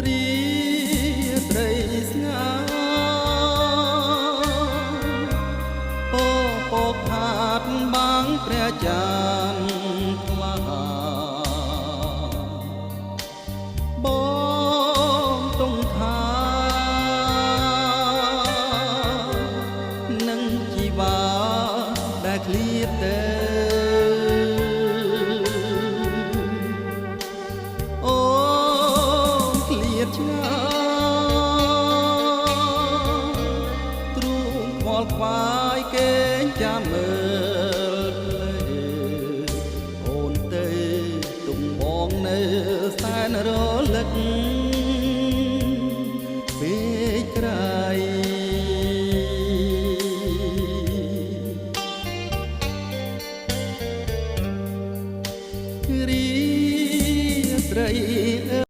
រីត្រីស្ងាអូពកខាតបាំងព្រះចានថ្លាបងតុងថានឹងជីវ៉ាដែលឃ្លាតទៅអូឃ្លាតឆ្ងាយទ្រូងខ្វល់ខ្វាយគេចាំមើលភ្លេអូនទៅទុំបងនៅសែនរលឹក